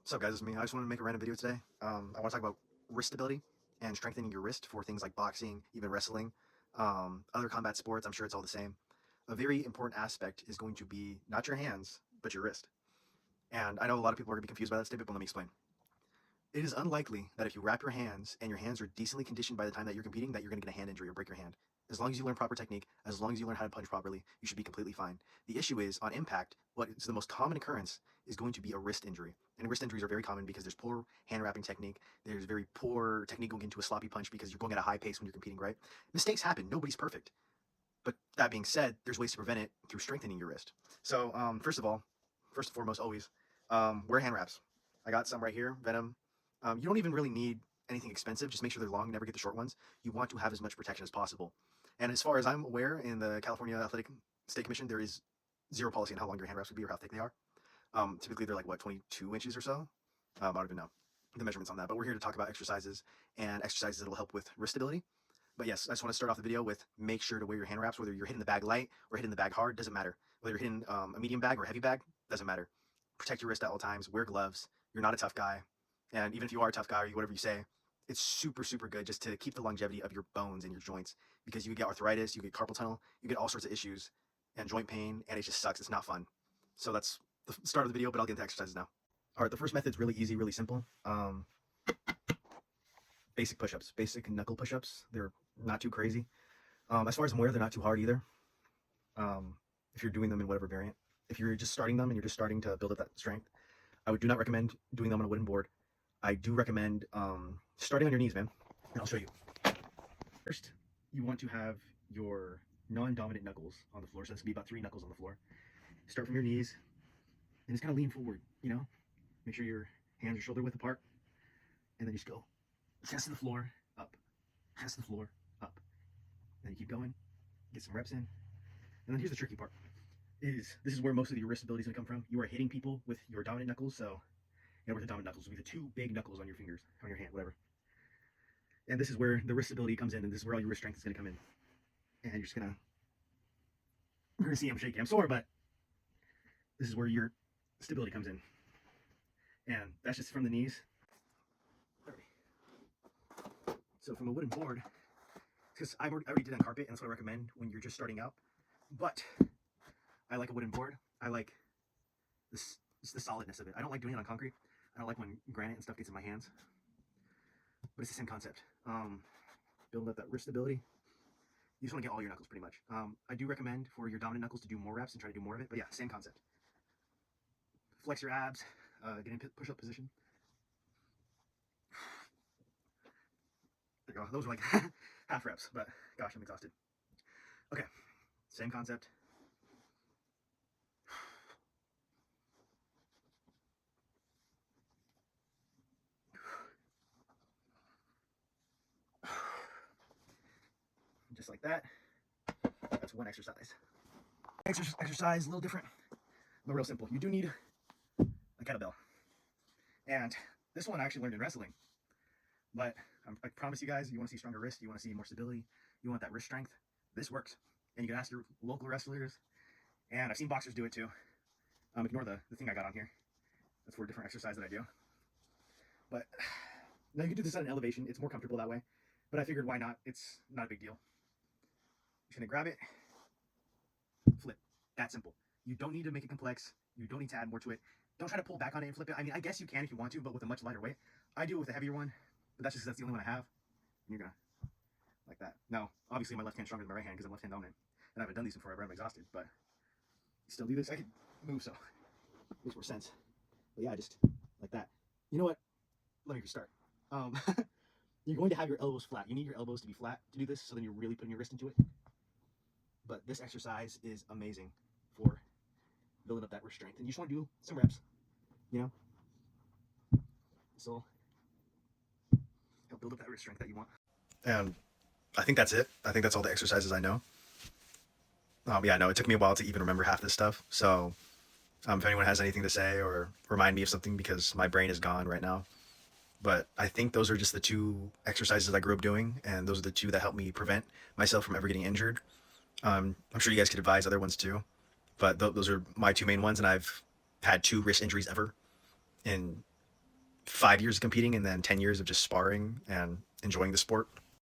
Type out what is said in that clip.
What's up, guys? It's me. I just wanted to make a random video today. I want to talk about wrist stability and strengthening your wrist for things like boxing, even wrestling, other combat sports. I'm sure it's all the same. A very important aspect is going to be not your hands, but your wrist. And I know a lot of people are going to be confused by that statement, but let me explain. It is unlikely that if you wrap your hands and your hands are decently conditioned by the time that you're competing, that you're going to get a hand injury or break your hand. As long as you learn proper technique, as long as you learn how to punch properly, you should be completely fine. The issue is, on impact, what is the most common occurrence is going to be a wrist injury. And wrist injuries are very common because there's poor hand wrapping technique. There's very poor technique going into a sloppy punch because you're going at a high pace when you're competing, right? Mistakes happen. Nobody's perfect. But that being said, there's ways to prevent it through strengthening your wrist. So, first and foremost, always wear hand wraps. I got some right here, Venom. You don't even really need anything expensive. Just make sure they're long. Never get the short ones. You want to have as much protection as possible. And as far as I'm aware, in the California Athletic State Commission, there is zero policy on how long your hand wraps would be or how thick they are. Typically, they're like, what, 22 inches or so? I don't even know the measurements on that. But we're here to talk about exercises and exercises that will help with wrist stability. But yes, I just want to start off the video with make sure to wear your hand wraps, whether you're hitting the bag light or hitting the bag hard, doesn't matter. Whether you're hitting a medium bag or a heavy bag, doesn't matter. Protect your wrist at all times. Wear gloves. You're not a tough guy. And even if you are a tough guy or whatever you say, it's super, super good just to keep the longevity of your bones and your joints, because you get arthritis, you get carpal tunnel, you get all sorts of issues and joint pain, and it just sucks. It's not fun. So that's the start of the video, but I'll get into exercises now. All right, the first method's really easy, really simple. Basic push-ups, basic knuckle push-ups. They're not too crazy. As far as I'm aware, they're not too hard either. If you're doing them in whatever variant. If you're just starting them and you're just starting to build up that strength, I do not recommend doing them on a wooden board. I do recommend starting on your knees, man. And I'll show you. First, you want to have your non-dominant knuckles on the floor. So that's going to be about 3 knuckles on the floor. Start from your knees and just kind of lean forward, Make sure your hands are shoulder width apart. And then just go chest to the floor, up. Chest to the floor, up. And then you keep going, get some reps in. And then here's the tricky part. This is where most of your wrist ability is going to come from. You are hitting people with your dominant knuckles, so where the dominant knuckles will be the 2 big knuckles on your fingers, on your hand, whatever. And this is where the wrist ability comes in, and this is where all your wrist strength is going to come in. And you're just going to, you're going to see I'm shaking. I'm sore, but this is where your stability comes in. And that's just from the knees. So from a wooden board, because I already did on carpet, and that's what I recommend when you're just starting out. But I like a wooden board. I like this, the solidness of it. I don't like doing it on concrete. I don't like when granite and stuff gets in my hands. But it's the same concept. Building up that wrist stability. You just want to get all your knuckles pretty much. I do recommend for your dominant knuckles to do more reps and try to do more of it. But yeah, same concept. Flex your abs. Get in push-up position. There you go. Those were like half reps, but gosh, I'm exhausted. Okay, same concept. Just like that. That's one exercise. Exercise, a little different, but real simple. You do need a kettlebell. And this one I actually learned in wrestling. But I promise you guys, you want to see stronger wrist, you want to see more stability, you want that wrist strength, this works. And you can ask your local wrestlers, and I've seen boxers do it too. Ignore the thing I got on here. That's for a different exercise that I do. But now you can do this at an elevation. It's more comfortable that way. But I figured, why not? It's not a big deal. Just gonna grab it, flip. That simple. You don't need to make it complex. You don't need to add more to it. Don't try to pull back on it and flip it. I mean, I guess you can if you want to, but with a much lighter weight. I do it with a heavier one, but that's just because that's the only one I have. And you're gonna, like that. Now, obviously my left hand's stronger than my right hand because I'm left hand dominant. And I haven't done these before, I'm exhausted, but still do this. I can move, so it makes more sense. But yeah, just like that. You know what? Let me restart. You're going to have your elbows flat. You need your elbows to be flat to do this, so then you're really putting your wrist into it. But this exercise is amazing for building up that wrist strength. And you just want to do some reps, So help build up that wrist strength that you want. And I think that's it. I think that's all the exercises I know. Yeah, no, it took me a while to even remember half this stuff. So if anyone has anything to say or remind me of something, because my brain is gone right now. But I think those are just the 2 exercises I grew up doing, and those are the 2 that helped me prevent myself from ever getting injured. I'm sure you guys could advise other ones too, but those are my 2 main ones, and I've had 2 wrist injuries ever in 5 years of competing and then 10 years of just sparring and enjoying the sport.